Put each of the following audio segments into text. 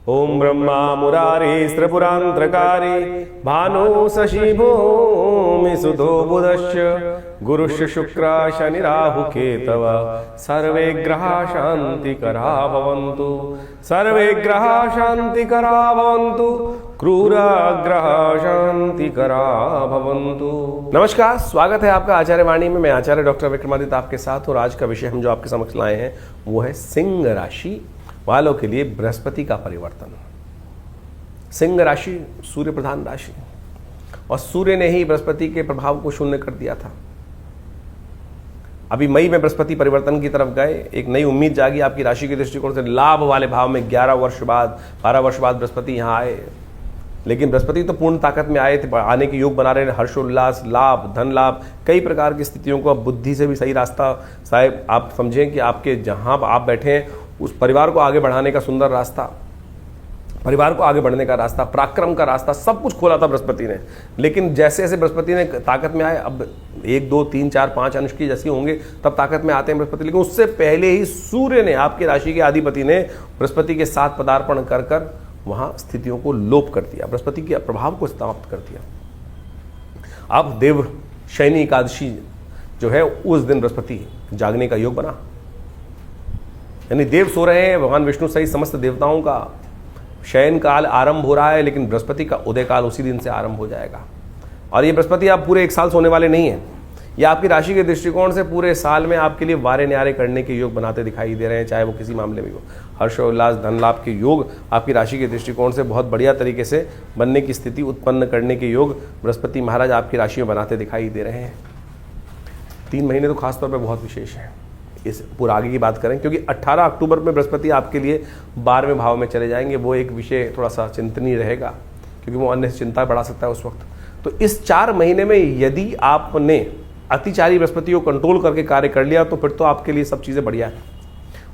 ओम ब्रह्मा मुरारी त्रिपुरांतकारी भानु शशि भूमि सुधो बुधश्च गुरुश्च शुक्र शनि राहु केतव सर्वे ग्रहा शांतिकरा भवन्तु सर्वे ग्रहा शांतिकरा भवन्तु क्रूर ग्रह शांतिकरा भवन्तु। नमस्कार, स्वागत है आपका आचार्य वाणी में। मैं आचार्य डॉक्टर विक्रमादित्य आपके साथ, और आज का विषय हम जो आपके समक्ष लाए हैं वो है सिंह राशि वालों के लिए बृहस्पति का परिवर्तन। सिंह राशि सूर्य प्रधान राशि, और सूर्य ने ही बृहस्पति के प्रभाव को शून्य कर दिया था। अभी मई में बृहस्पति परिवर्तन की तरफ गए, एक नई उम्मीद जागी आपकी राशि के दृष्टिकोण से। लाभ वाले भाव में 11 वर्ष बाद 12 वर्ष बाद बृहस्पति यहाँ आए, लेकिन बृहस्पति तो पूर्ण ताकत में आए थे, आने के योग बना रहे हैं। हर्षोल्लास, लाभ, धन लाभ, कई प्रकार की स्थितियों को अब बुद्धि से भी सही रास्ता, साहब आप समझें कि आपके जहां आप बैठे हैं उस परिवार को आगे बढ़ाने का सुंदर रास्ता, परिवार को आगे बढ़ने का रास्ता, पराक्रम का रास्ता, सब कुछ खोला था बृहस्पति ने। लेकिन जैसे जैसे बृहस्पति ने ताकत में आए, अब 1 2 3 4 5 अंश की जैसे होंगे तब ताकत में आते हैं बृहस्पति। लेकिन उससे पहले ही सूर्य ने, आपकी राशि के अधिपति ने बृहस्पति के साथ पदार्पण कर कर वहां स्थितियों को लोप कर दिया, बृहस्पति के प्रभाव को समाप्त कर दिया। अब देव शयनी एकादशी जो है उस दिन बृहस्पति जागने का योग बना, यानी देव सो रहे हैं, भगवान विष्णु सहित समस्त देवताओं का शयन काल आरंभ हो रहा है, लेकिन बृहस्पति का उदय काल उसी दिन से आरंभ हो जाएगा। और ये बृहस्पति आप पूरे 1 साल सोने वाले नहीं हैं, ये आपकी राशि के दृष्टिकोण से पूरे साल में आपके लिए वारे न्यारे करने के योग बनाते दिखाई दे रहे हैं, चाहे वो किसी मामले में हो। हर्षोल्लास, धन लाभ के योग आपकी राशि के दृष्टिकोण से बहुत बढ़िया तरीके से बनने की स्थिति उत्पन्न करने के योग बृहस्पति महाराज आपकी राशि में बनाते दिखाई दे रहे हैं। 3 महीने तो खासतौर पर बहुत विशेष है। इस पूरा आगे की बात करें, क्योंकि 18 अक्टूबर में बृहस्पति आपके लिए 12वें भाव में चले जाएंगे। वो एक विषय थोड़ा सा चिंतनीय रहेगा, क्योंकि वो अन्य चिंता बढ़ा सकता है उस वक्त। तो इस 4 महीने में यदि आपने अतिचारी बृहस्पति को कंट्रोल करके कार्य कर लिया तो फिर तो आपके लिए सब चीज़ें बढ़िया है।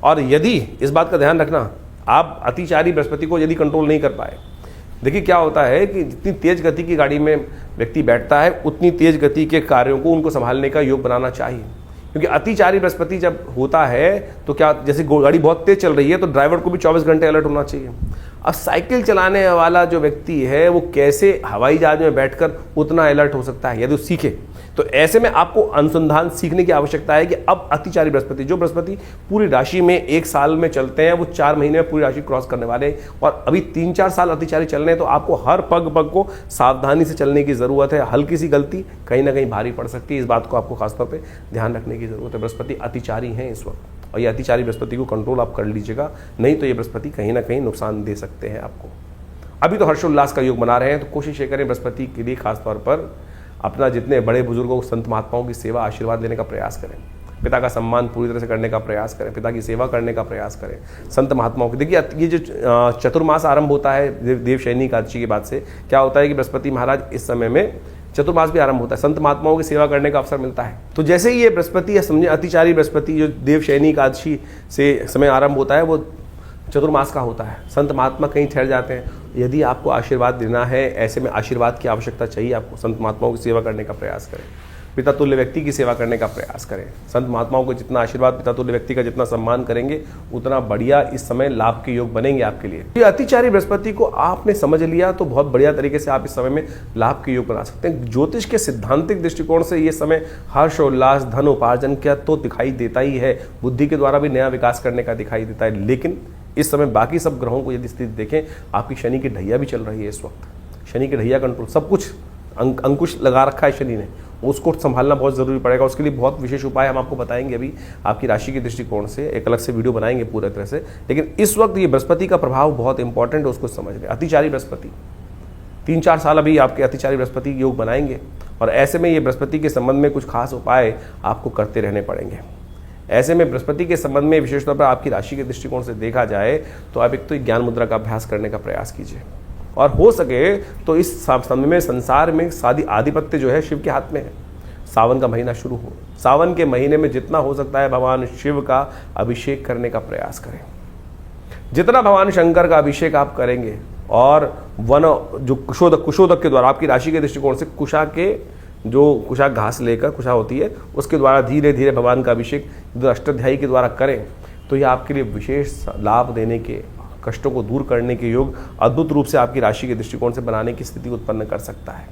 और यदि इस बात का ध्यान रखना, आप अतिचारी बृहस्पति को यदि कंट्रोल नहीं कर पाए, देखिए क्या होता है कि जितनी तेज गति की गाड़ी में व्यक्ति बैठता है उतनी तेज गति के कार्यों को उनको संभालने का योग बनाना चाहिए। क्योंकि अतिचारी बृहस्पति जब होता है तो क्या, जैसे गाड़ी बहुत तेज चल रही है तो ड्राइवर को भी 24 घंटे अलर्ट होना चाहिए। अब साइकिल चलाने वाला जो व्यक्ति है वो कैसे हवाई जहाज में बैठकर उतना अलर्ट हो सकता है यदि वो सीखे। तो ऐसे में आपको अनुसंधान सीखने की आवश्यकता है कि अब अतिचारी बृहस्पति, जो बृहस्पति पूरी राशि में 1 साल में चलते हैं, वो 4 महीने में पूरी राशि क्रॉस करने वाले हैं। और अभी 3-4 साल अतिचारी चल रहे हैं, तो आपको हर पग पग को सावधानी से चलने की जरूरत है। हल्की सी गलती कहीं ना कहीं भारी पड़ सकती है, इस बात को आपको खासतौर पर ध्यान रखने की जरूरत है। बृहस्पति अतिचारी हैं इस वक्त, और ये अतिचारी बृहस्पति को कंट्रोल आप कर लीजिएगा, नहीं तो ये बृहस्पति कहीं ना कहीं नुकसान दे सकते हैं आपको। अभी तो हर्षोल्लास का योग बना रहे हैं, तो कोशिश ये करें बृहस्पति के लिए खासतौर पर अपना जितने बड़े बुजुर्गों, संत महात्माओं की सेवा, आशीर्वाद लेने का प्रयास करें, पिता का सम्मान पूरी तरह से करने का प्रयास करें, पिता की सेवा करने का प्रयास करें, संत महात्माओं की। देखिए ये जो चतुर्मास आरंभ होता है देव शयनी एकादशी के बाद से, क्या होता है कि बृहस्पति महाराज इस समय में चतुर्मास भी आरंभ होता है, संत महात्माओं की सेवा करने का अवसर मिलता है। तो जैसे ही ये बृहस्पति या समझे अतिचारी बृहस्पति जो देव शयनी एकादशी से समय आरंभ होता है वो चतुर्मास का होता है, संत महात्मा कहीं ठहर जाते हैं। यदि आपको आशीर्वाद देना है, ऐसे में आशीर्वाद की आवश्यकता चाहिए आपको, संत महात्माओं की सेवा करने का प्रयास करें, पिता तुल्य व्यक्ति की सेवा करने का प्रयास करें। संत महात्माओं को जितना आशीर्वाद, पिता तुल्य व्यक्ति का जितना सम्मान करेंगे उतना बढ़िया इस समय लाभ के योग बनेंगे आपके लिए। ये अतिचारी बृहस्पति को आपने समझ लिया तो बहुत बढ़िया तरीके से आप इस समय में लाभ के योग बना सकते हैं। ज्योतिष के सिद्धांतिक दृष्टिकोण से ये समय हर्षोल्लास, धन उपार्जन का तो दिखाई देता ही है, बुद्धि के द्वारा भी नया विकास करने का दिखाई देता है। लेकिन इस समय बाकी सब ग्रहों को यदि स्थिति देखें, आपकी शनि की ढैया भी चल रही है इस वक्त। शनि की ढैया कंट्रोल, सब कुछ अंकुश लगा रखा है शनि ने, उसको संभालना बहुत ज़रूरी पड़ेगा। उसके लिए बहुत विशेष उपाय हम आपको बताएंगे अभी आपकी राशि के दृष्टिकोण से, एक अलग से वीडियो बनाएंगे पूरी तरह से। लेकिन इस वक्त ये बृहस्पति का प्रभाव बहुत इंपॉर्टेंट है, उसको समझ लें। अतिचारी बृहस्पति 3-4 साल अभी आपके अतिचारी बृहस्पति योग बनाएंगे, और ऐसे में ये बृहस्पति के संबंध में कुछ खास उपाय आपको करते रहने पड़ेंगे। ऐसे में बृहस्पति के संबंध में विशेष तौर पर आपकी राशि के दृष्टिकोण से देखा जाए तो आप एक तो ज्ञान मुद्रा का अभ्यास करने का प्रयास कीजिए, और हो सके तो इस समय में संसार में सारी आधिपत्य जो है शिव के हाथ में है। सावन का महीना शुरू हो, सावन के महीने में जितना हो सकता है भगवान शिव का अभिषेक करने का प्रयास करें। जितना भगवान शंकर का अभिषेक आप करेंगे, और वन जो कुशोदक के द्वारा आपकी राशि के दृष्टिकोण से कुशा के जो कुशा घास लेकर, कुशा होती है उसके द्वारा धीरे धीरे भगवान का अभिषेक अष्टाध्यायी के द्वारा करें, तो ये आपके लिए विशेष लाभ देने के कष्टों को दूर करने के योग अद्भुत रूप से आपकी राशि के दृष्टिकोण से बनाने की स्थिति उत्पन्न कर सकता है।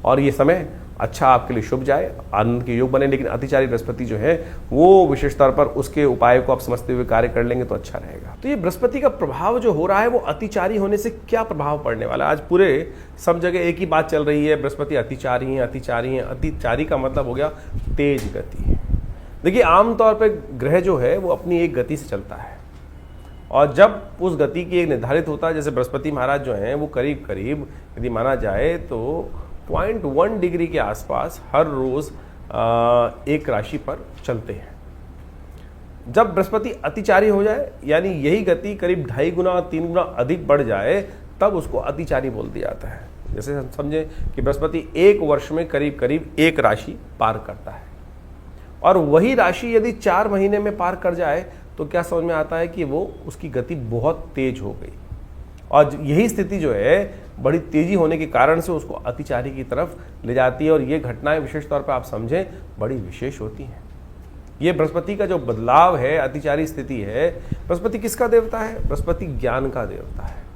और ये समय अच्छा आपके लिए शुभ जाए, आनंद के योग बने। लेकिन अतिचारी बृहस्पति जो है वो विशेष तौर पर उसके उपाय को आप समझते हुए कार्य कर लेंगे तो अच्छा रहेगा। तो ये बृहस्पति का प्रभाव जो हो रहा है वो अतिचारी होने से क्या प्रभाव पड़ने वाला है? आज पूरे सब जगह एक ही बात चल रही है, बृहस्पति अतिचारी है, अतिचारी है। अतिचारी का मतलब हो गया तेज गति। देखिए, आमतौर पर ग्रह जो है वो अपनी एक गति से चलता है, और जब उस गति की एक निर्धारित होता है, जैसे बृहस्पति महाराज जो हैं वो करीब करीब यदि माना जाए तो 0.1 डिग्री के आसपास हर रोज एक राशि पर चलते हैं। जब बृहस्पति अतिचारी हो जाए, यानी यही गति करीब 2.5 गुना 3 गुना अधिक बढ़ जाए, तब उसको अतिचारी बोल दिया जाता है। जैसे हम समझें कि बृहस्पति एक वर्ष में करीब करीब एक राशि पार करता है, और वही राशि यदि 4 महीने में पार कर जाए तो क्या समझ में आता है कि वो उसकी गति बहुत तेज हो गई, और यही स्थिति जो है बड़ी तेजी होने के कारण से उसको अतिचारी की तरफ ले जाती है। और ये घटनाएं विशेष तौर पर आप समझें बड़ी विशेष होती हैं। ये बृहस्पति का जो बदलाव है, अतिचारी स्थिति है, बृहस्पति किसका देवता है? बृहस्पति ज्ञान का देवता है।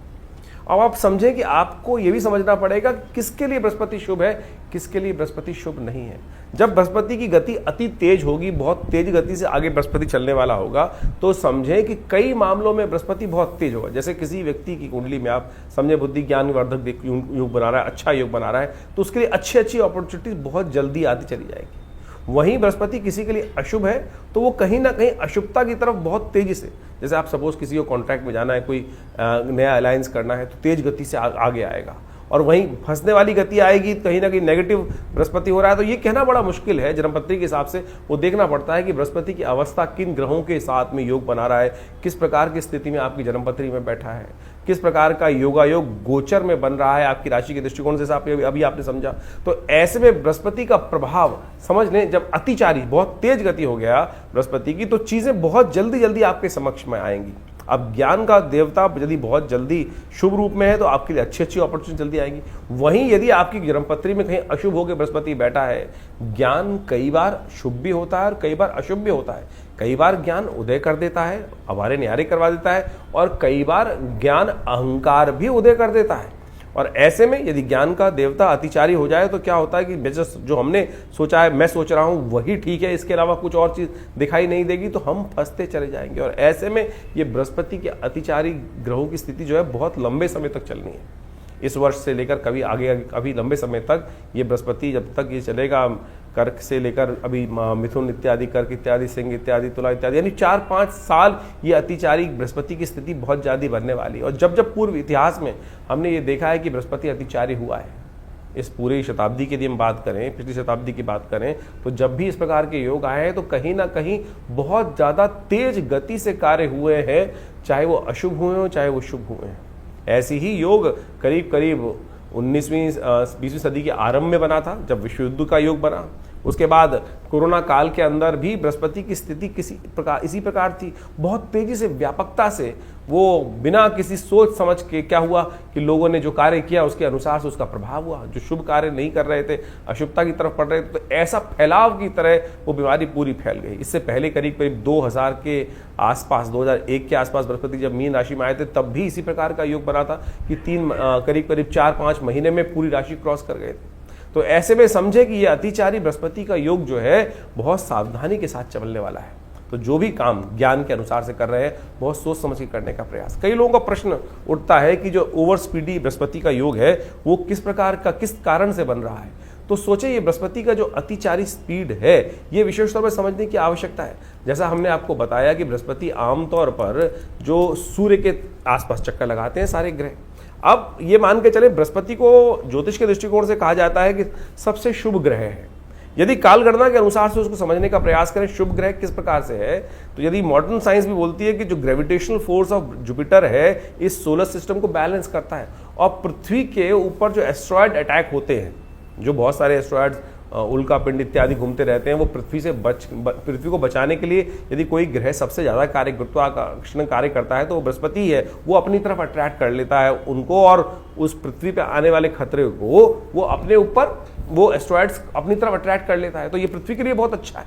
अब आप समझें कि आपको ये भी समझना पड़ेगा किसके लिए बृहस्पति शुभ है, किसके लिए बृहस्पति शुभ नहीं है। जब बृहस्पति की गति अति तेज होगी, बहुत तेज गति से आगे बृहस्पति चलने वाला होगा, तो समझें कि कई मामलों में बृहस्पति बहुत तेज होगा। जैसे किसी व्यक्ति की कुंडली में आप समझे बुद्धि ज्ञान वर्धक योग बना रहा है, अच्छा योग बना रहा है, तो उसके लिए अच्छी अच्छी अपॉर्चुनिटीज बहुत जल्दी आती चली जाएगी। वहीं बृहस्पति किसी के लिए अशुभ है तो वो कहीं ना कहीं अशुभता की तरफ बहुत तेजी से, जैसे आप सपोज किसी को कॉन्ट्रैक्ट में जाना है, कोई नया अलायंस करना है, तो तेज गति से आगे आएगा, और वहीं फंसने वाली गति आएगी, कहीं ना कहीं नेगेटिव बृहस्पति हो रहा है। तो ये कहना बड़ा मुश्किल है। जन्मपत्री के हिसाब से वो देखना पड़ता है कि बृहस्पति की अवस्था किन ग्रहों के साथ में योग बना रहा है, किस प्रकार की स्थिति में आपकी जन्मपत्री में बैठा है, किस प्रकार का योगायोग गोचर में बन रहा है आपकी राशि के दृष्टिकोण से, अभी आपने समझा। तो ऐसे में बृहस्पति का प्रभाव समझ लें, जब अतिचारी बहुत तेज गति हो गया बृहस्पति की, तो चीजें बहुत जल्दी जल्दी आपके समक्ष में आएंगी। अब ज्ञान का देवता यदि बहुत जल्दी शुभ रूप में है तो आपके लिए अच्छी अच्छी अपॉर्चुनिटी जल्दी आएगी। वहीं यदि आपकी जन्मपत्री में कहीं अशुभ होकर बृहस्पति बैठा है, ज्ञान कई बार शुभ भी होता है और कई बार अशुभ भी होता है। कई बार ज्ञान उदय कर देता है, अवारे न्यारे करवा देता है, और कई बार ज्ञान अहंकार भी उदय कर देता है। और ऐसे में यदि ज्ञान का देवता अतिचारी हो जाए तो क्या होता है कि जो हमने सोचा है, मैं सोच रहा हूं वही ठीक है, इसके अलावा कुछ और चीज दिखाई नहीं देगी, तो हम फंसते चले जाएंगे। और ऐसे में ये बृहस्पति के अतिचारी ग्रहों की स्थिति जो है बहुत लंबे समय तक चलनी है। इस वर्ष से लेकर कभी आगे अभी लंबे समय तक ये बृहस्पति जब तक ये चलेगा, कर्क से लेकर अभी मिथुन इत्यादि, कर्क इत्यादि, सिंह इत्यादि, तुला इत्यादि, यानी 4-5 साल ये अतिचारी बृहस्पति की स्थिति बहुत ज्यादा बढ़ने वाली है। और जब जब पूर्व इतिहास में हमने ये देखा है कि बृहस्पति अतिचारी हुआ है, इस पूरी शताब्दी की यदि हम बात करें, पिछली शताब्दी की बात करें, तो जब भी इस प्रकार के योग आए हैं तो कहीं ना कहीं बहुत ज्यादा तेज गति से कार्य हुए हैं, चाहे वो अशुभ हुए हों चाहे वो शुभ हुए हैं। ऐसी ही योग करीब करीब 19वीं सदी के आरंभ में बना था, जब विश्व युद्ध का योग बना। उसके बाद कोरोना काल के अंदर भी बृहस्पति की स्थिति इसी प्रकार थी, बहुत तेजी से, व्यापकता से, वो बिना किसी सोच समझ के क्या हुआ कि लोगों ने जो कार्य किया उसके अनुसार से उसका प्रभाव हुआ। जो शुभ कार्य नहीं कर रहे थे, अशुभता की तरफ पड़ रहे थे, तो ऐसा फैलाव की तरह वो बीमारी पूरी फैल गई। इससे पहले करीब करीब 2000 के आसपास, 2001 के आसपास बृहस्पति जब मीन राशि में आए थे, तब भी इसी प्रकार का योग बना था कि करीब करीब 4-5 महीने में पूरी राशि क्रॉस कर गए थे। तो ऐसे में समझे कि ये अतिचारी बृहस्पति का योग जो है बहुत सावधानी के साथ चलने वाला है। तो जो भी काम ज्ञान के अनुसार से कर रहे हैं, बहुत सोच समझ के करने का प्रयास। कई लोगों का प्रश्न उठता है कि जो ओवर स्पीडी बृहस्पति का योग है वो किस प्रकार का, किस कारण से बन रहा है। तो सोचे ये बृहस्पति का जो अतिचारी स्पीड है, ये विशेष तौर पर समझने की आवश्यकता है। जैसा हमने आपको बताया कि बृहस्पति आमतौर पर जो सूर्य के आसपास चक्कर लगाते हैं सारे ग्रह। अब ये मान के चले, बृहस्पति को ज्योतिष के दृष्टिकोण से कहा जाता है कि सबसे शुभ ग्रह है। यदि कालगणना के अनुसार से उसको समझने का प्रयास करें शुभ ग्रह किस प्रकार से है, तो यदि मॉडर्न साइंस भी बोलती है कि जो ग्रेविटेशनल फोर्स ऑफ जुपिटर है इस सोलर सिस्टम को बैलेंस करता है, और पृथ्वी के ऊपर जो एस्ट्रॉयड अटैक होते हैं, जो बहुत सारे एस्ट्रॉयड्स उल्का पिंड इत्यादि घूमते रहते हैं, वो पृथ्वी को बचाने के लिए यदि कोई ग्रह सबसे ज्यादा गुरुत्वाकर्षण कार्य करता है तो वो बृहस्पति है। वो अपनी तरफ अट्रैक्ट कर लेता है उनको, और उस पृथ्वी पे आने वाले खतरे को वो अपने ऊपर, वो एस्ट्रॉयड्स अपनी तरफ अट्रैक्ट कर लेता है। तो ये पृथ्वी के लिए बहुत अच्छा है।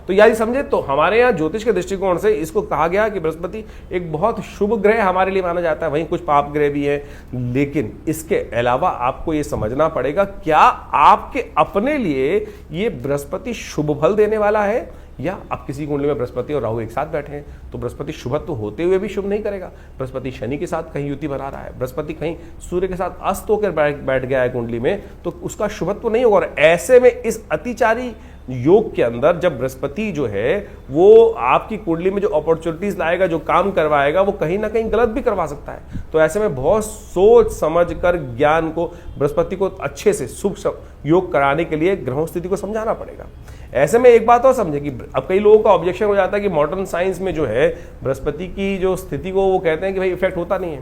तो यदि समझे तो हमारे यहाँ ज्योतिष के दृष्टिकोण से इसको कहा गया कि बृहस्पति एक बहुत शुभ ग्रह हमारे लिए माना जाता है, वहीं कुछ पाप ग्रह भी हैं, लेकिन इसके अलावा आपको ये समझना पड़ेगा क्या आपके अपने लिए ये बृहस्पति शुभ फल देने वाला है, या अब किसी कुंडली में बृहस्पति और राहु एक साथ बैठे हैं तो बृहस्पति शुभत्व होते हुए भी शुभ नहीं करेगा। बृहस्पति शनि के साथ कहीं युति बना रहा है, बृहस्पति कहीं सूर्य के साथ अस्त होकर बैठ गया है कुंडली में, तो उसका शुभत्व नहीं होगा। और ऐसे में इस अतिचारी योग के अंदर जब बृहस्पति जो है वो आपकी कुंडली में जो अपॉर्चुनिटीज लाएगा, जो काम करवाएगा, वो कहीं ना कहीं गलत भी करवा सकता है। तो ऐसे में बहुत सोच समझ कर ज्ञान को, बृहस्पति को अच्छे से शुभ योग कराने के लिए ग्रहों स्थिति को समझाना पड़ेगा। ऐसे में एक बात और समझे कि अब कई लोगों का ऑब्जेक्शन हो जाता है कि मॉडर्न साइंस में जो है बृहस्पति की जो स्थिति को वो कहते हैं कि भाई इफेक्ट होता नहीं है।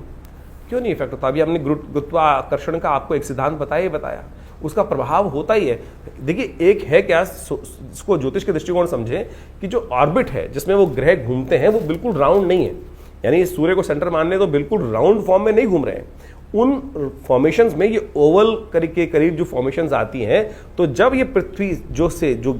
क्यों नहीं इफेक्ट होता? अभी हमने गुरुत्वाकर्षण का आपको एक सिद्धांत बताया, उसका प्रभाव होता ही है। देखिए एक है क्या, इसको ज्योतिष के दृष्टिकोण समझे कि जो ऑर्बिट है जिसमें वो ग्रह घूमते हैं वो बिल्कुल राउंड नहीं है, यानी सूर्य को सेंटर मान ले तो बिल्कुल राउंड फॉर्म में नहीं घूम रहे हैं। उन फॉर्मेशंस में ये ओवल के करीब जो फॉर्मेशंस आती हैं, तो जब ये पृथ्वी जो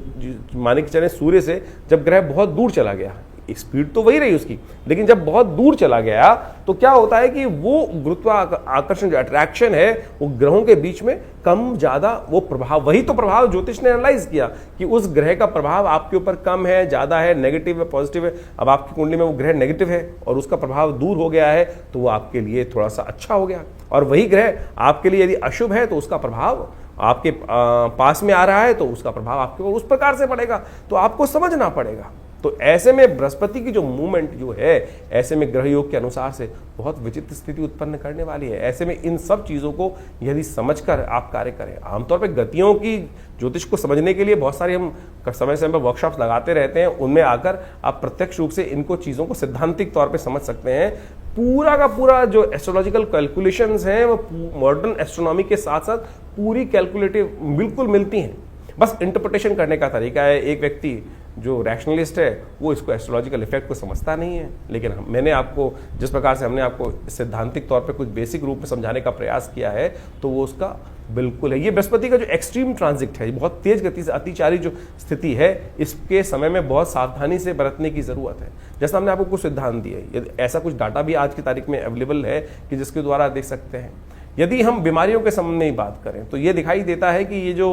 माने कि चले सूर्य से जब ग्रह बहुत दूर चला गया, स्पीड तो वही रही उसकी, लेकिन जब बहुत दूर चला गया तो क्या होता है कि वो गुरुत्वाकर्षण जो अट्रैक्शन है वो ग्रहों के बीच में कम ज्यादा वो प्रभाव, वही तो प्रभाव ज्योतिष ने एनालाइज किया कि उस ग्रह का प्रभाव आपके ऊपर कम है, ज्यादा है, नेगेटिव है, पॉजिटिव है। अब आपकी कुंडली में वो ग्रह नेगेटिव है और उसका प्रभाव दूर हो गया है तो वो आपके लिए थोड़ा सा अच्छा हो गया। और वही ग्रह आपके लिए यदि अशुभ है तो उसका प्रभाव आपके पास में आ रहा है तो उसका प्रभाव आपके ऊपर उस प्रकार से पड़ेगा। तो आपको समझना पड़ेगा। तो ऐसे में बृहस्पति की जो मूवमेंट जो है, ऐसे में ग्रह योग के अनुसार से बहुत विचित्र स्थिति उत्पन्न करने वाली है। ऐसे में इन सब चीजों को यदि समझकर आप कार्य करें, आमतौर पर गतियों की ज्योतिष को समझने के लिए बहुत सारी हम समय समय पर वर्कशॉप्स लगाते रहते हैं, उनमें आकर आप प्रत्यक्ष रूप से इनको चीजों को सिद्धांतिक तौर पर समझ सकते हैं। पूरा का पूरा जो एस्ट्रोलॉजिकल कैलकुलेशंस हैं वो मॉडर्न एस्ट्रोनॉमी के साथ साथ पूरी कैलकुलेटिव बिल्कुल मिलती हैं, बस इंटरप्रिटेशन करने का तरीका है। एक व्यक्ति जो रैशनलिस्ट है वो इसको एस्ट्रोलॉजिकल इफेक्ट को समझता नहीं है, लेकिन मैंने आपको जिस प्रकार से हमने आपको सिद्धांतिक तौर पे कुछ बेसिक रूप में समझाने का प्रयास किया है तो वो उसका बिल्कुल है। ये बृहस्पति का जो एक्सट्रीम ट्रांजिट है, बहुत तेज गति से अतिचारी जो स्थिति है, इसके समय में बहुत सावधानी से बरतने की जरूरत है। जैसा हमने आपको कुछ सिद्धांत दिए, यदि ऐसा कुछ डाटा भी आज की तारीख में अवेलेबल है कि जिसके द्वारा देख सकते हैं। यदि हम बीमारियों के संबंध में बात करें तो ये दिखाई देता है कि ये जो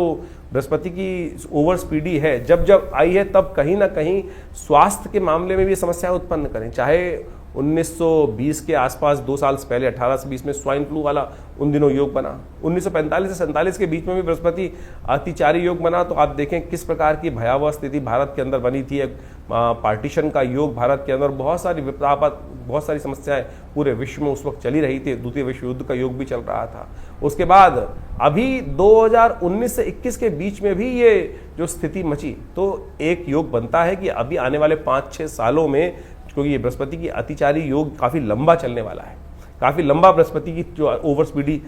बृहस्पति की ओवर स्पीडी है, जब जब आई है तब कहीं ना कहीं स्वास्थ्य के मामले में भी समस्याएं उत्पन्न करें। चाहे 1920 के आसपास 2 साल से पहले 18 से 20 में स्वाइन फ्लू वाला उन दिनों योग बना, 1945 से 47 के बीच में भी बृहस्पति अतिचारी योग बना। तो आप देखें किस प्रकार की भयावह स्थिति भारत के अंदर बनी थी। पार्टीशन का योग भारत के अंदर, बहुत सारी विपदापद, बहुत सारी समस्याएं पूरे विश्व में उस वक्त चली रही थी। द्वितीय विश्व युद्ध का योग भी चल रहा था। उसके बाद अभी 2019 से 21 के बीच में भी ये जो स्थिति मची, तो एक योग बनता है कि अभी आने वाले 5-6 सालों में, क्योंकि ये बृहस्पति की अतिचारी योग काफी लंबा चलने वाला है, काफी लंबा बृहस्पति की जो ओवर स्पीडी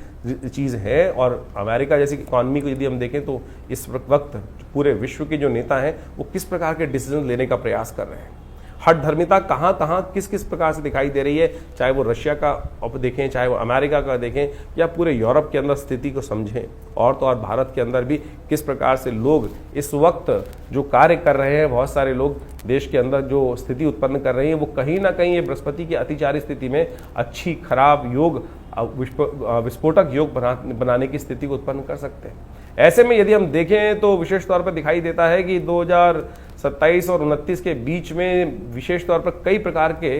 चीज है। और अमेरिका जैसी इकॉनमी को यदि हम देखें तो इस वक्त पूरे विश्व के जो नेता हैं वो किस प्रकार के डिसीजन लेने का प्रयास कर रहे हैं। हठ धर्मिता कहाँ कहाँ किस किस प्रकार से दिखाई दे रही है, चाहे वो रशिया का देखें, चाहे वो अमेरिका का देखें, या पूरे यूरोप के अंदर स्थिति को समझें। और तो और भारत के अंदर भी किस प्रकार से लोग इस वक्त जो कार्य कर रहे हैं, बहुत सारे लोग देश के अंदर जो स्थिति उत्पन्न कर रहे हैं, वो कहीं ना कहीं ये बृहस्पति की अतिचारी स्थिति में अच्छी खराब योग, विस्फोटक योग बनाने की स्थिति को उत्पन्न कर सकते हैं। ऐसे में यदि हम देखें तो विशेष तौर पर दिखाई देता है कि 2027 और 29 के बीच में विशेष तौर पर कई प्रकार के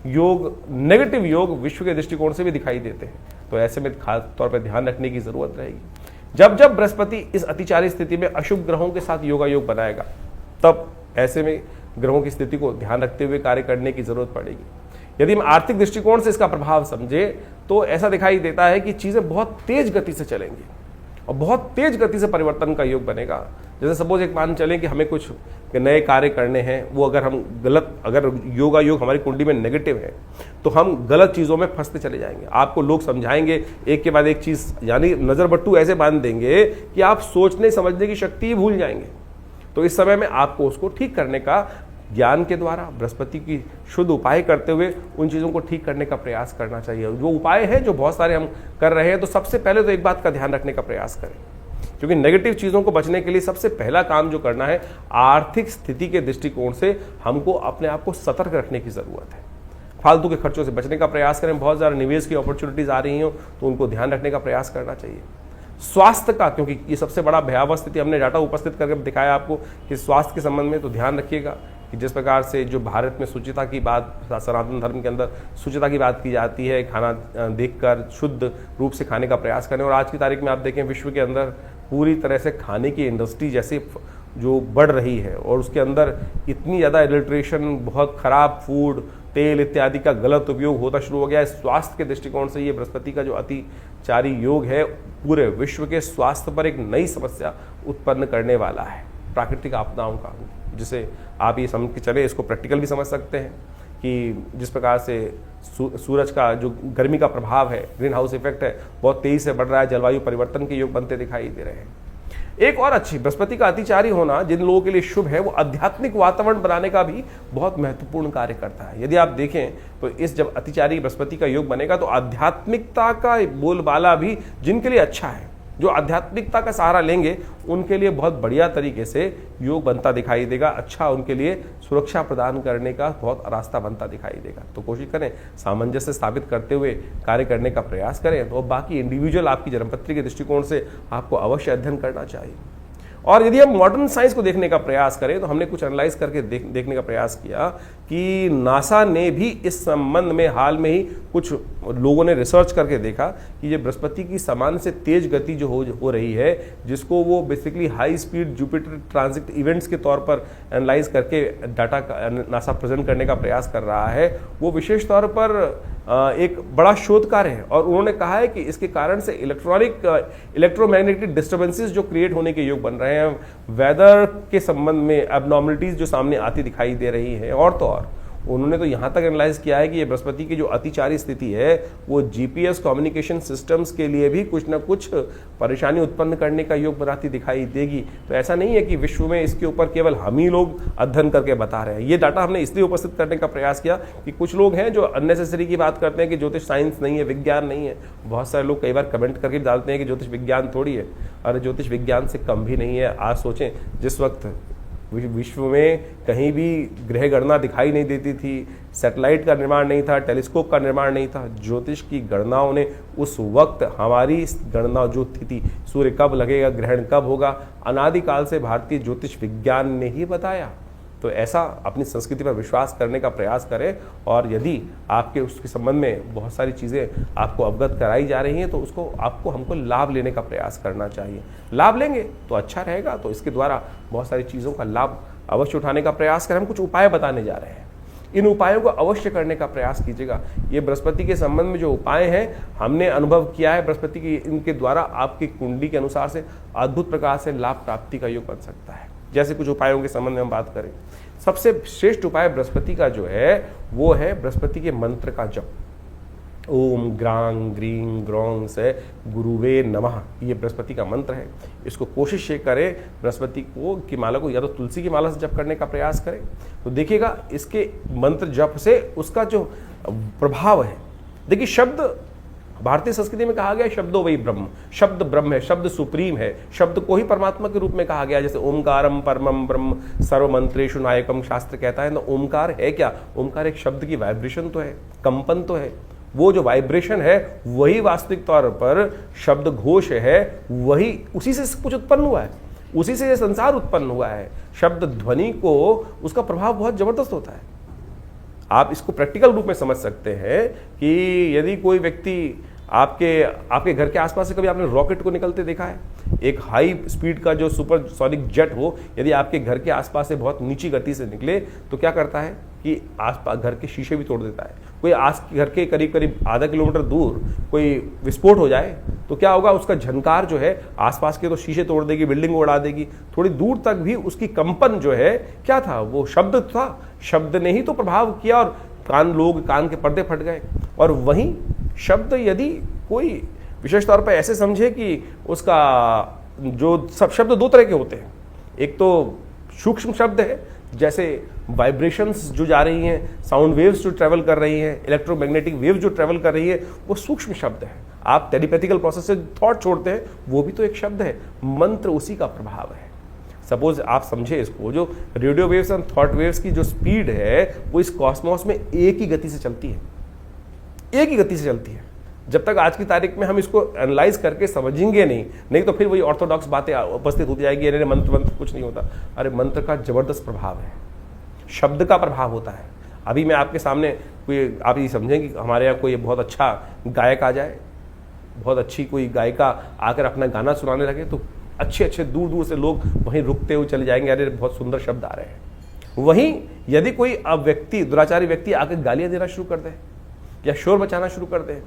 योग, नेगेटिव योग विश्व के दृष्टिकोण से भी दिखाई देते हैं। तो ऐसे में खास तौर पर ध्यान रखने की जरूरत रहेगी। जब जब बृहस्पति इस अतिचारी स्थिति में अशुभ ग्रहों के साथ योगा योग बनाएगा, तब ऐसे में ग्रहों की स्थिति को ध्यान रखते हुए कार्य करने की जरूरत पड़ेगी। यदि हम आर्थिक दृष्टिकोण से इसका प्रभाव समझे तो ऐसा दिखाई देता है कि चीजें बहुत तेज गति से चलेंगी और बहुत तेज गति से परिवर्तन का योग बनेगा। जैसे सपोज एक मान चलें कि हमें कुछ नए कार्य करने हैं, वो अगर हम अगर योगा योग हमारी कुंडली में नेगेटिव है तो हम गलत चीज़ों में फंसते चले जाएंगे। आपको लोग समझाएंगे एक के बाद एक चीज़, यानी नज़र बट्टू ऐसे बांध देंगे कि आप सोचने समझने की शक्ति ही भूल जाएंगे। तो इस समय में आपको उसको ठीक करने का ज्ञान के द्वारा, बृहस्पति की शुद्ध उपाय करते हुए उन चीज़ों को ठीक करने का प्रयास करना चाहिए। जो उपाय है जो बहुत सारे हम कर रहे हैं, तो सबसे पहले तो एक बात का ध्यान रखने का प्रयास करें, क्योंकि नेगेटिव चीज़ों को बचने के लिए सबसे पहला काम जो करना है, आर्थिक स्थिति के दृष्टिकोण से हमको अपने आप को सतर्क रखने की ज़रूरत है। फालतू के खर्चों से बचने का प्रयास करें। बहुत ज़्यादा निवेश की अपॉर्चुनिटीज़ आ रही हो तो उनको ध्यान रखने का प्रयास करना चाहिए। स्वास्थ्य का, क्योंकि ये सबसे बड़ा भयावह स्थिति हमने डाटा उपस्थित करके दिखाया आपको कि स्वास्थ्य के संबंध में तो ध्यान रखिएगा कि जिस प्रकार से जो भारत में शुचिता की बात, सनातन धर्म के अंदर शुचिता की बात की जाती है, खाना देखकर शुद्ध रूप से खाने का प्रयास करें। और आज की तारीख में आप देखें विश्व के अंदर पूरी तरह से खाने की इंडस्ट्री जैसे जो बढ़ रही है और उसके अंदर इतनी ज़्यादा एडल्ट्रेशन, बहुत खराब फूड, तेल इत्यादि का गलत उपयोग होता शुरू हो गया है। स्वास्थ्य के दृष्टिकोण से ये बृहस्पति का जो अतिचारी योग है पूरे विश्व के स्वास्थ्य पर एक नई समस्या उत्पन्न करने वाला है, प्राकृतिक आपदाओं का, जिसे आप ये समझ के चले, इसको प्रैक्टिकल भी समझ सकते हैं कि जिस प्रकार से सूरज का जो गर्मी का प्रभाव है, ग्रीन हाउस इफेक्ट है, बहुत तेजी से बढ़ रहा है, जलवायु परिवर्तन के योग बनते दिखाई दे रहे हैं। एक और अच्छी, बृहस्पति का अतिचारी होना जिन लोगों के लिए शुभ है, वो आध्यात्मिक वातावरण बनाने का भी बहुत महत्वपूर्ण कार्य करता है। यदि आप देखें तो इस जब अतिचारी बृहस्पति का योग बनेगा तो आध्यात्मिकता का बोलबाला भी जिनके लिए अच्छा है, जो आध्यात्मिकता का सहारा लेंगे, उनके लिए बहुत बढ़िया तरीके से योग बनता दिखाई देगा। अच्छा, उनके लिए सुरक्षा प्रदान करने का बहुत रास्ता बनता दिखाई देगा। तो कोशिश करें सामंजस्य स्थापित करते हुए कार्य करने का प्रयास करें। तो बाकी इंडिविजुअल आपकी जन्मपत्री के दृष्टिकोण से आपको अवश्य अध्ययन करना चाहिए। और यदि हम मॉडर्न साइंस को देखने का प्रयास करें तो हमने कुछ एनालाइज करके देखने का प्रयास किया कि नासा ने भी इस संबंध में हाल में ही कुछ लोगों ने रिसर्च करके देखा कि ये बृहस्पति की सामान्य से तेज गति जो हो रही है, जिसको वो basically high speed Jupiter transit events के तौर पर एनालाइज करके डाटा नासा प्रेजेंट करने का प्रयास कर रहा है, वो विशेष तौर पर एक बड़ा शोध कार्य है। और उन्होंने कहा है कि इसके कारण से इलेक्ट्रोमैग्नेटिक डिस्टर्बेंसेस जो क्रिएट होने के योग बन रहे हैं, वेदर के संबंध में एबनॉर्मलिटीज जो सामने आती दिखाई दे रही है। और तो और उन्होंने तो यहाँ तक एनालाइज किया है कि ये बृहस्पति की जो अतिचारी स्थिति है वो जीपीएस कम्युनिकेशन सिस्टम्स के लिए भी कुछ ना कुछ परेशानी उत्पन्न करने का योग बनाती दिखाई देगी। तो ऐसा नहीं है कि विश्व में इसके ऊपर केवल हम ही लोग अध्ययन करके बता रहे हैं। ये डाटा हमने इसलिए उपस्थित करने का प्रयास किया कि कुछ लोग हैं जो अननेसेसरी की बात करते हैं कि ज्योतिष साइंस नहीं है, विज्ञान नहीं है। बहुत सारे लोग कई बार कमेंट करके डालते हैं कि ज्योतिष विज्ञान थोड़ी है। अरे ज्योतिष विज्ञान से कम भी नहीं है। आज सोचें, जिस वक्त विश्व में कहीं भी ग्रह गणना दिखाई नहीं देती थी, सैटेलाइट का निर्माण नहीं था, टेलीस्कोप का निर्माण नहीं था, ज्योतिष की गणनाओं ने उस वक्त हमारी गणना जो थी, सूर्य कब लगेगा, ग्रहण कब होगा, अनादिकाल से भारतीय ज्योतिष विज्ञान ने ही बताया। तो ऐसा अपनी संस्कृति पर विश्वास करने का प्रयास करें। और यदि आपके उसके संबंध में बहुत सारी चीज़ें आपको अवगत कराई जा रही हैं तो उसको हमको लाभ लेने का प्रयास करना चाहिए। लाभ लेंगे तो अच्छा रहेगा। तो इसके द्वारा बहुत सारी चीज़ों का लाभ अवश्य उठाने का प्रयास करें। हम कुछ उपाय बताने जा रहे हैं, इन उपायों को अवश्य करने का प्रयास कीजिएगा। ये बृहस्पति के संबंध में जो उपाय हैं हमने अनुभव किया है, बृहस्पति की इनके द्वारा आपकी कुंडली के अनुसार से अद्भुत प्रकार से लाभ प्राप्ति का योग बन सकता है। जैसे कुछ उपायों के संबंध में हम बात करें, सबसे श्रेष्ठ उपाय बृहस्पति का जो है वो है बृहस्पति के मंत्र का जप। ओम ग्रांग ग्रीं ग्रौंग से गुरुवे नमः, ये बृहस्पति का मंत्र है। इसको कोशिश ये करें बृहस्पति की माला को या तो तुलसी की माला से जप करने का प्रयास करें, तो देखिएगा इसके मंत्र जप से उसका जो प्रभाव है। देखिए, शब्द भारतीय संस्कृति में कहा गया है शब्दो वही ब्रह्म, शब्द ब्रह्म है, शब्द सुप्रीम है, शब्द को ही परमात्मा के रूप में कहा गया। जैसे ओमकारम परमम ब्रह्म सर्वमंत्रेषु नायकम शास्त्र कहता है ना। ओमकार है क्या? ओमकार एक शब्द की वाइब्रेशन तो है, कंपन तो है। वो जो वाइब्रेशन है वही वास्तविक तौर पर शब्द घोष है, वही उसी से कुछ उत्पन्न हुआ है, उसी से ये संसार उत्पन्न हुआ है। शब्द ध्वनि को उसका प्रभाव बहुत जबरदस्त होता है। आप इसको प्रैक्टिकल रूप में समझ सकते हैं कि यदि कोई व्यक्ति आपके घर के आसपास से कभी आपने रॉकेट को निकलते देखा है, एक हाई स्पीड का जो सुपरसोनिक जेट हो, यदि आपके घर के आसपास से बहुत नीची गति से निकले तो क्या करता है कि आसपास घर के शीशे भी तोड़ देता है। कोई घर के करीब करीब आधा किलोमीटर दूर कोई विस्फोट हो जाए तो क्या होगा, उसका झनकार जो है आसपास के तो शीशे तोड़ देगी, बिल्डिंग को उड़ा देगी। थोड़ी दूर तक भी उसकी कंपन जो है क्या था, वो शब्द था, शब्द ने ही तो प्रभाव किया और कान के पर्दे फट गए। और वहीं शब्द यदि कोई विशेष तौर पर ऐसे समझे कि उसका जो सब शब्द दो तरह के होते हैं, एक तो सूक्ष्म शब्द है जैसे वाइब्रेशंस जो जा रही हैं, साउंड वेव्स जो ट्रेवल कर रही हैं, इलेक्ट्रोमैग्नेटिक वेव जो ट्रेवल कर रही है, वो सूक्ष्म शब्द है। आप टेलीपैथिकल प्रोसेस से थॉट छोड़ते हैं, वो भी तो एक शब्द है। मंत्र उसी का प्रभाव है। सपोज आप समझे इसको, जो radio waves and thought waves की जो स्पीड है वो इस कॉस्मोस में एक ही गति से चलती है, एक ही गति से चलती है। जब तक आज की तारीख में हम इसको एनालाइज करके समझेंगे नहीं तो फिर वही ऑर्थोडॉक्स बातें उपस्थित होती जाएगी, अरे मंत्र कुछ नहीं होता। अरे मंत्र का जबरदस्त प्रभाव है, शब्द का प्रभाव होता है। अभी मैं आपके सामने कोई, आप ये समझें कि हमारे यहाँ कोई बहुत अच्छा गायक आ जाए, बहुत अच्छी कोई गायिका आकर अपना गाना सुनाने लगे, तो अच्छे अच्छे दूर दूर से लोग वहीं रुकते हुए चले जाएंगे, अरे बहुत सुंदर शब्द आ रहे हैं। वहीं यदि कोई व्यक्ति, दुराचारी व्यक्ति आकर गालियां देना शुरू कर दे या शोर मचाना शुरू कर दे,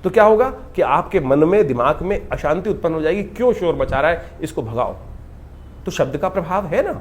तो क्या होगा कि आपके मन में, दिमाग में अशांति उत्पन्न हो जाएगी। क्यों शोर मचा रहा है, इसको भगाओ। तो शब्द का प्रभाव है ना।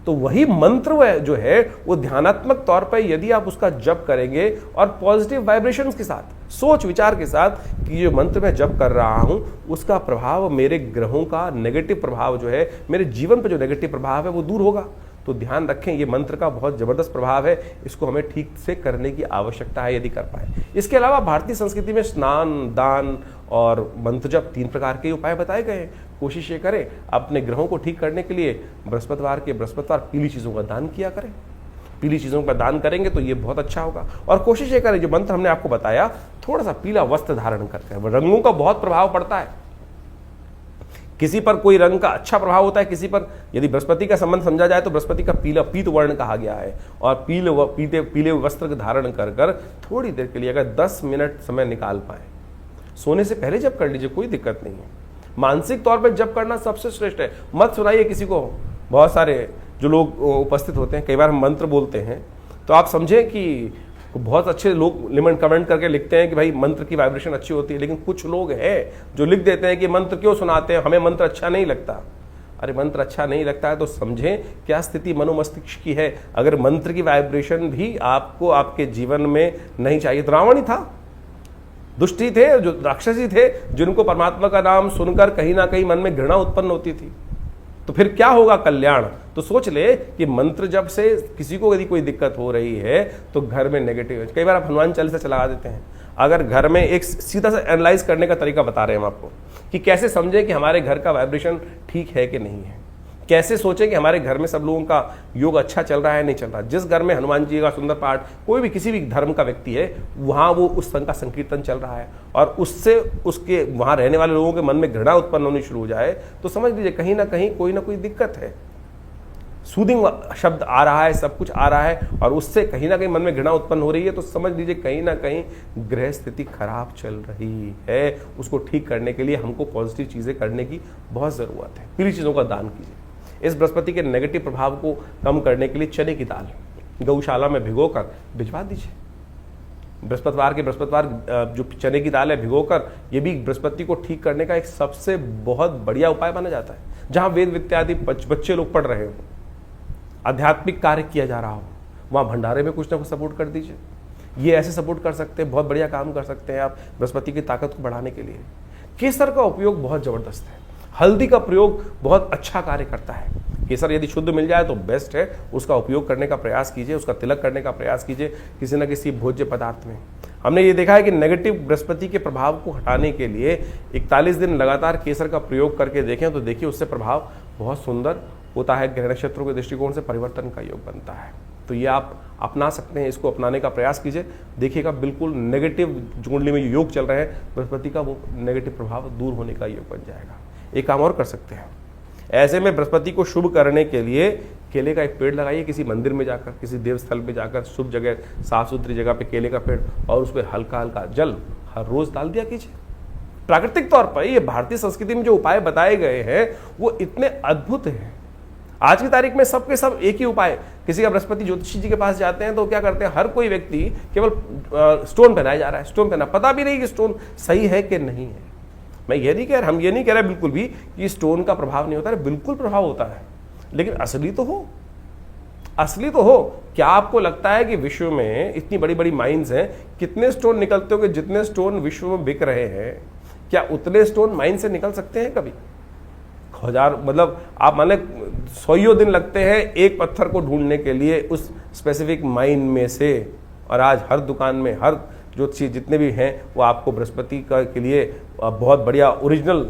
तो वही मंत्र जो है वो ध्यानात्मक तौर पर यदि आप उसका जप करेंगे और पॉजिटिव वाइब्रेशंस के साथ, सोच विचार के साथ कि जो मंत्र मैं जप कर रहा हूं उसका प्रभाव, मेरे ग्रहों का नेगेटिव प्रभाव जो है, मेरे जीवन पर जो नेगेटिव प्रभाव है वो दूर होगा। तो ध्यान रखें, ये मंत्र का बहुत जबरदस्त प्रभाव है, इसको हमें ठीक से करने की आवश्यकता है यदि कर पाए। इसके अलावा भारतीय संस्कृति में स्नान, दान और मंत्र जप 3 प्रकार के उपाय बताए गए हैं। कोशिश ये करें अपने ग्रहों को ठीक करने के लिए बृहस्पतिवार पीली चीज़ों का दान किया करें। पीली चीज़ों का दान करेंगे तो ये बहुत अच्छा होगा। और कोशिश ये करें, जो मंत्र हमने आपको बताया, थोड़ा सा पीला वस्त्र धारण करके। रंगों का बहुत प्रभाव पड़ता है, किसी पर कोई रंग का अच्छा प्रभाव होता है, किसी पर, यदि बृहस्पति का संबंध समझा जाए तो बृहस्पति का पीला, पीत वर्ण कहा गया है। और पीले वस्त्र धारण कर कर थोड़ी देर के लिए अगर 10 मिनट समय निकाल पाए, सोने से पहले जप कर लीजिए, कोई दिक्कत नहीं है। मानसिक तौर पर जप करना सबसे श्रेष्ठ है। मत सुनाइए किसी को। बहुत सारे जो लोग उपस्थित होते हैं, कई बार हम मंत्र बोलते हैं तो आप समझें कि बहुत अच्छे लोग लिमिट कमेंट करके लिखते हैं कि भाई मंत्र की वाइब्रेशन अच्छी होती है, लेकिन कुछ लोग हैं जो लिख देते हैं कि मंत्र क्यों सुनाते हैं, हमें मंत्र अच्छा नहीं लगता। अरे मंत्र अच्छा नहीं लगता है तो समझें क्या स्थिति मनोमस्तिष्क की है। अगर मंत्र की वाइब्रेशन भी आपको आपके जीवन में नहीं चाहिए, तो रावण ही था, दुष्टी थे, जो राक्षसी थे, जिनको परमात्मा का नाम सुनकर कहीं ना कहीं मन में घृणा उत्पन्न होती थी। तो फिर क्या होगा कल्याण। तो सोच ले कि मंत्र जब से किसी को यदि कोई दिक्कत हो रही है तो घर में नेगेटिव है। कई बार आप हनुमान चालीसा चला देते हैं। अगर घर में, एक सीधा सा एनालाइज करने का तरीका बता रहे हैं हम आपको कि कैसे समझें कि हमारे घर का वाइब्रेशन ठीक है कि नहीं है, कैसे सोचें कि हमारे घर में सब लोगों का योग अच्छा चल रहा है नहीं चल रहा। जिस घर में हनुमान जी का सुंदर पाठ, कोई भी किसी भी धर्म का व्यक्ति है, वहाँ वो उस संघ का संकीर्तन चल रहा है और उससे उसके वहाँ रहने वाले लोगों के मन में घृणा उत्पन्न होनी शुरू हो जाए, तो समझ लीजिए कहीं ना कहीं कोई ना कोई दिक्कत है। सूदिंग शब्द आ रहा है, सब कुछ आ रहा है और उससे कहीं ना कहीं मन में घृणा उत्पन्न हो रही है, तो समझ लीजिए कहीं ना कहीं ग्रह स्थिति खराब चल रही है। उसको ठीक करने के लिए हमको पॉजिटिव चीज़ें करने की बहुत ज़रूरत है। पीली चीज़ों का दान कीजिए। इस बृहस्पति के नेगेटिव प्रभाव को कम करने के लिए चने की दाल गौशाला में भिगोकर भिजवा दीजिए। बृहस्पतिवार जो चने की दाल है भिगोकर, ये भी बृहस्पति को ठीक करने का एक सबसे बहुत बढ़िया उपाय माना जाता है। जहां वेद विद्यादि बच्चे लोग पढ़ रहे हो, आध्यात्मिक कार्य किया जा रहा हो, वहां भंडारे में कुछ ना कुछ सपोर्ट कर दीजिए। ये ऐसे सपोर्ट कर सकते हैं, बहुत बढ़िया काम कर सकते हैं आप बृहस्पति की ताकत को बढ़ाने के लिए। केसर का उपयोग बहुत जबरदस्त है। हल्दी का प्रयोग बहुत अच्छा कार्य करता है। केसर यदि शुद्ध मिल जाए तो बेस्ट है, उसका उपयोग करने का प्रयास कीजिए, उसका तिलक करने का प्रयास कीजिए किसी न किसी भोज्य पदार्थ में। हमने ये देखा है कि नेगेटिव बृहस्पति के प्रभाव को हटाने के लिए 41 दिन लगातार केसर का प्रयोग करके देखें तो देखिए उससे प्रभाव बहुत सुंदर होता है। ग्रह नक्षत्रों के दृष्टिकोण से परिवर्तन का योग बनता है। तो ये आप अपना सकते हैं, इसको अपनाने का प्रयास कीजिए, देखिएगा बिल्कुल नेगेटिव कुंडली में जो योग चल रहे हैं बृहस्पति का, वो नेगेटिव प्रभाव दूर होने का योग बन जाएगा। एक काम और कर सकते हैं, ऐसे में बृहस्पति को शुभ करने के लिए केले का एक पेड़ लगाइए, किसी मंदिर में जाकर, किसी देवस्थल में जाकर, शुभ जगह, साफ सुथरी जगह पे केले का पेड़, और उस पर हल्का हल्का जल हर रोज डाल दिया कीजिए। प्राकृतिक तौर पर ये भारतीय संस्कृति में जो उपाय बताए गए हैं वो इतने अद्भुत हैं। आज की तारीख में सबके सब एक ही उपाय, किसी का बृहस्पति ज्योतिषी जी के पास जाते हैं तो क्या करते हैं, हर कोई व्यक्ति केवल स्टोन पहनाया जा रहा है, स्टोन पहना, पता भी नहीं कि स्टोन सही है कि नहीं है। मैं ये नहीं कह रहा, हम ये नहीं कह रहे बिल्कुल भी कि स्टोन का प्रभाव नहीं होता है, बिल्कुल प्रभाव होता है, लेकिन असली तो हो, असली तो हो। क्या आपको लगता है कि विश्व में इतनी बड़ी बड़ी माइंस हैं, कितने स्टोन निकलते होंगे? जितने स्टोन विश्व में बिक रहे हैं, क्या उतने स्टोन माइन से निकल सकते हैं कभी? हजार, मतलब आप मान लें 100 दिन लगते हैं एक पत्थर को ढूंढने के लिए उस स्पेसिफिक माइन में से। और आज हर दुकान में हर जो चीज जितने भी हैं वो आपको बृहस्पति का के लिए बहुत बढ़िया ओरिजिनल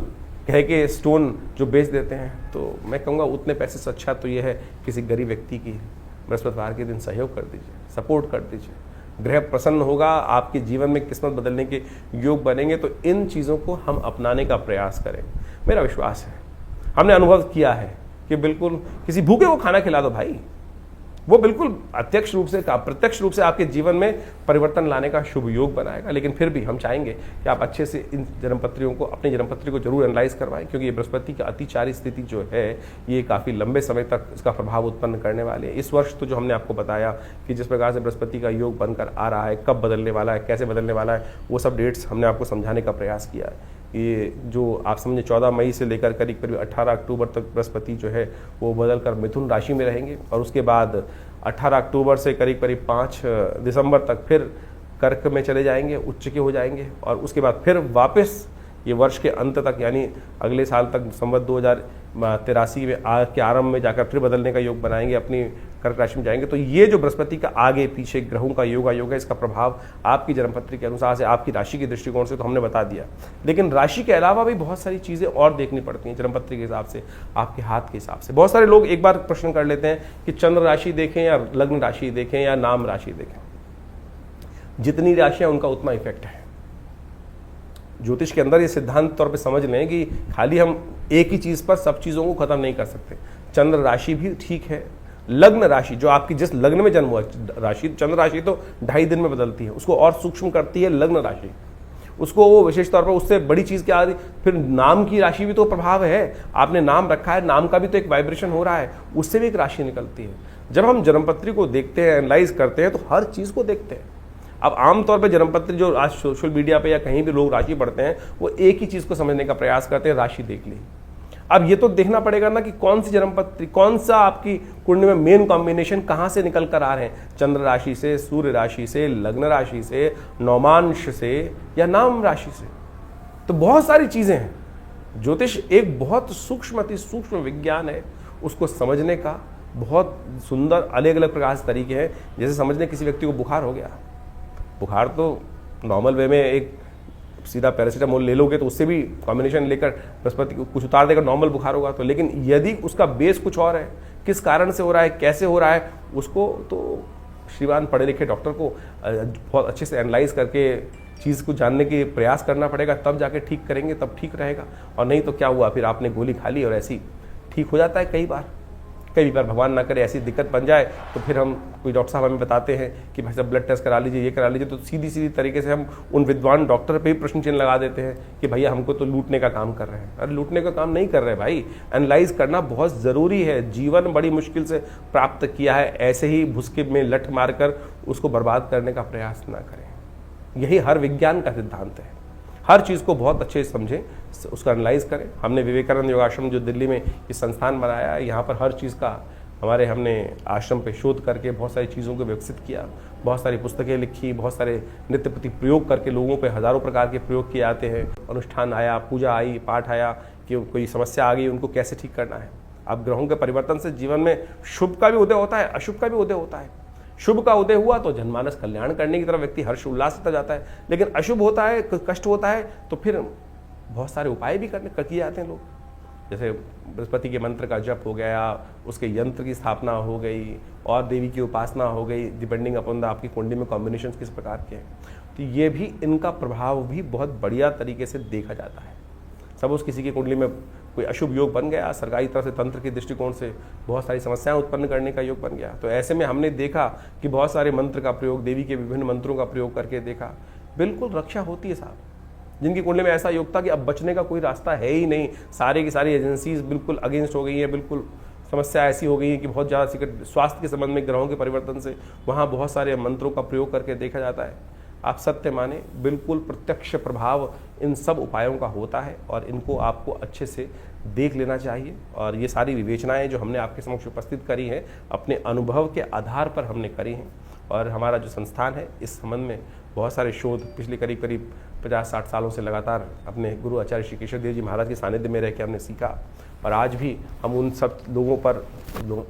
कह के स्टोन जो बेच देते हैं। तो मैं कहूँगा उतने पैसे से अच्छा तो ये है किसी गरीब व्यक्ति की बृहस्पतिवार के दिन सहयोग कर दीजिए, सपोर्ट कर दीजिए, ग्रह प्रसन्न होगा, आपके जीवन में किस्मत बदलने के योग बनेंगे। तो इन चीज़ों को हम अपनाने का प्रयास करें। मेरा विश्वास है, हमने अनुभव किया है कि बिल्कुल किसी भूखे को खाना खिला दो भाई, वो बिल्कुल अप्रत्यक्ष रूप से आपके जीवन में परिवर्तन लाने का शुभ योग बनाएगा। लेकिन फिर भी हम चाहेंगे कि आप अच्छे से इन जन्मपत्रियों को, अपनी जन्मपत्री को जरूर एनालाइज करवाएं, क्योंकि ये बृहस्पति की अतिचारी स्थिति जो है ये काफ़ी लंबे समय तक इसका प्रभाव उत्पन्न करने वाली है। इस वर्ष तो जो हमने आपको बताया कि जिस प्रकार से बृहस्पति का योग बनकर आ रहा है, कब बदलने वाला है, कैसे बदलने वाला है, वो सब डेट्स हमने आपको समझाने का प्रयास किया है। ये जो आप समझे 14 मई से लेकर करीब 18 अक्टूबर तक बृहस्पति जो है वो बदल कर मिथुन राशि में रहेंगे, और उसके बाद 18 अक्टूबर से करीब 5 दिसंबर तक फिर कर्क में चले जाएंगे, उच्च के हो जाएंगे, और उसके बाद फिर वापस ये वर्ष के अंत तक यानी अगले साल तक संवत 2083 में के आरंभ में जाकर फिर बदलने का योग बनाएंगे, अपनी कर्क राशि में जाएंगे। तो ये जो बृहस्पति का आगे पीछे ग्रहों का योग है, इसका प्रभाव आपकी जन्मपत्री के अनुसार से, आपकी राशि के दृष्टिकोण से तो हमने बता दिया, लेकिन राशि के अलावा भी बहुत सारी चीज़ें और देखनी पड़ती हैं जन्मपत्री के हिसाब से, आपके हाथ के हिसाब से। बहुत सारे लोग एक बार प्रश्न कर लेते हैं कि चंद्र राशि देखें या लग्न राशि देखें या नाम राशि देखें। जितनी राशियां उनका उतना इफेक्ट है। ज्योतिष के अंदर ये सिद्धांत तौर पे समझ लें कि खाली हम एक ही चीज़ पर सब चीज़ों को खत्म नहीं कर सकते। चंद्र राशि भी ठीक है, लग्न राशि जो आपकी जिस लग्न में जन्म हुआ, राशि चंद्र राशि तो 2.5 दिन में बदलती है, उसको और सूक्ष्म करती है लग्न राशि, उसको वो विशेष तौर पर उससे बड़ी चीज़ क्या आ रही। फिर नाम की राशि भी तो प्रभाव है, आपने नाम रखा है, नाम का भी तो एक वाइब्रेशन हो रहा है, उससे भी एक राशि निकलती है। जब हम जन्मपत्री को देखते हैं, एनालाइज करते हैं, तो हर चीज़ को देखते हैं। अब आमतौर पे जन्मपत्री जो आज सोशल मीडिया पे या कहीं भी लोग राशि पढ़ते हैं, वो एक ही चीज़ को समझने का प्रयास करते हैं, राशि देख ली। अब ये तो देखना पड़ेगा ना कि कौन सी जन्मपत्री, कौन सा आपकी कुंडली में मेन कॉम्बिनेशन कहाँ से निकल कर आ रहे हैं, चंद्र राशि से, सूर्य राशि से, लग्न राशि से, नौमांश से या नाम राशि से। तो बहुत सारी चीज़ें हैं। ज्योतिष एक बहुत सूक्ष्म, अति सूक्ष्म विज्ञान है, उसको समझने का बहुत सुंदर अलग अलग प्रकार से तरीके हैं। जैसे समझने किसी व्यक्ति को बुखार हो गया, बुखार तो नॉर्मल वे में एक सीधा पैरासीटामोल ले लोगे तो उससे भी कॉम्बिनेशन लेकर बृहस्पति को कुछ उतार देकर नॉर्मल बुखार होगा। तो लेकिन यदि उसका बेस कुछ और है, किस कारण से हो रहा है, कैसे हो रहा है, उसको तो श्रीमान पढ़े लिखे डॉक्टर को बहुत अच्छे से एनालाइज करके चीज़ को जानने के प्रयास करना पड़ेगा, तब जाके ठीक करेंगे, तब ठीक रहेगा। और नहीं तो क्या हुआ, फिर आपने गोली खा ली और ऐसी ठीक हो जाता है। कई बार भगवान ना करे ऐसी दिक्कत बन जाए तो फिर हम कोई डॉक्टर साहब हमें बताते हैं कि भाई साहब ब्लड टेस्ट करा लीजिए, ये करा लीजिए, तो सीधी तरीके से हम उन विद्वान डॉक्टर पे ही प्रश्न चिन्ह लगा देते हैं कि भैया हमको तो लूटने का काम कर रहे हैं। अरे लूटने का काम नहीं कर रहे भाई, एनालाइज करना बहुत ज़रूरी है। जीवन बड़ी मुश्किल से प्राप्त किया है, ऐसे ही भुसके में लठ मारकर उसको बर्बाद करने का प्रयास ना करें। यही हर विज्ञान का सिद्धांत है। हर चीज़ को बहुत अच्छे से समझें, उसका एनालाइज करें। हमने विवेकानंद योगाश्रम जो दिल्ली में ये संस्थान बनाया है, यहाँ पर हर चीज़ का हमने आश्रम पे शोध करके बहुत सारी चीज़ों को विकसित किया, बहुत सारी पुस्तकें लिखी, बहुत सारे नित्य प्रति प्रयोग करके लोगों पे हज़ारों प्रकार के प्रयोग किए जाते हैं। अनुष्ठान आया, पूजा आई, पाठ आया कि कोई समस्या आ गई, उनको कैसे ठीक करना है। अब ग्रहों के परिवर्तन से जीवन में शुभ का भी उदय होता है, अशुभ का भी उदय होता है। शुभ का उदय हुआ तो जनमानस कल्याण करने की तरफ व्यक्ति हर्ष उल्लास होता जाता है, लेकिन अशुभ होता है, कष्ट होता है, तो फिर बहुत सारे उपाय भी किए जाते हैं लोग। जैसे बृहस्पति के मंत्र का जप हो गया, उसके यंत्र की स्थापना हो गई और देवी की उपासना हो गई, डिपेंडिंग अपॉन आपकी कुंडली में कॉम्बिनेशन किस प्रकार के हैं। तो ये भी इनका प्रभाव भी बहुत बढ़िया तरीके से देखा जाता है। सपोज किसी की कुंडली में कोई अशुभ योग बन गया, सरकारी तरफ से तंत्र के दृष्टिकोण से बहुत सारी समस्याएं उत्पन्न करने का योग बन गया, तो ऐसे में हमने देखा कि बहुत सारे मंत्र का प्रयोग, देवी के विभिन्न मंत्रों का प्रयोग करके देखा, बिल्कुल रक्षा होती है साहब। जिनकी कुंडली में ऐसा योग था कि अब बचने का कोई रास्ता है ही नहीं, सारी की सारी एजेंसीज बिल्कुल अगेंस्ट हो गई हैं, बिल्कुल समस्या ऐसी हो गई है कि बहुत ज़्यादा स्वास्थ्य के संबंध में ग्रहों के परिवर्तन से वहाँ बहुत सारे मंत्रों का प्रयोग करके देखा जाता है। आप सत्य माने, बिल्कुल प्रत्यक्ष प्रभाव इन सब उपायों का होता है और इनको आपको अच्छे से देख लेना चाहिए। और ये सारी विवेचनाएं जो हमने आपके समक्ष उपस्थित करी हैं, अपने अनुभव के आधार पर हमने करी हैं और हमारा जो संस्थान है इस संबंध में बहुत सारे शोध पिछले करीब करीब 50-60 सालों से लगातार अपने गुरु आचार्य श्री केशव देव जी महाराज के सानिध्य में रह के हमने सीखा, और आज भी हम उन सब लोगों पर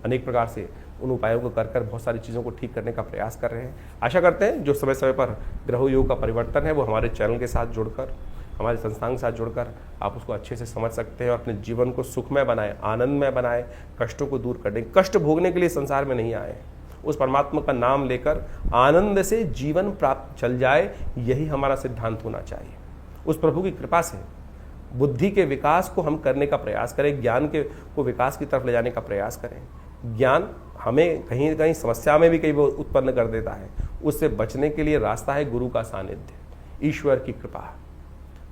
अनेक प्रकार से उन उपायों को कर बहुत सारी चीज़ों को ठीक करने का प्रयास कर रहे हैं। आशा करते हैं जो समय समय पर ग्रह योग का परिवर्तन है वो हमारे चैनल के साथ जुड़कर, हमारे संस्थान के साथ जुड़कर आप उसको अच्छे से समझ सकते हैं और अपने जीवन को सुखमय बनाए, आनंदमय बनाए, कष्टों को दूर करने, कष्ट भोगने के लिए संसार में नहीं आए, उस परमात्मा का नाम लेकर आनंद से जीवन प्राप्त चल जाए, यही हमारा सिद्धांत होना चाहिए। उस प्रभु की कृपा से बुद्धि के विकास को हम करने का प्रयास करें, ज्ञान के को विकास की तरफ ले जाने का प्रयास करें। ज्ञान हमें कहीं न कहीं समस्या में भी कई बार उत्पन्न कर देता है, उससे बचने के लिए रास्ता है गुरु का सानिध्य, ईश्वर की कृपा।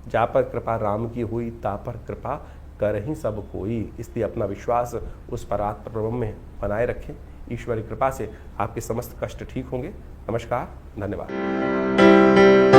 जा पर कृपा राम की हुई, ता पर कृपा कर ही सब कोई। इसलिए अपना विश्वास उस परात्पर ब्रह्म में बनाए रखें। ईश्वर की कृपा से आपके समस्त कष्ट ठीक होंगे। नमस्कार, धन्यवाद।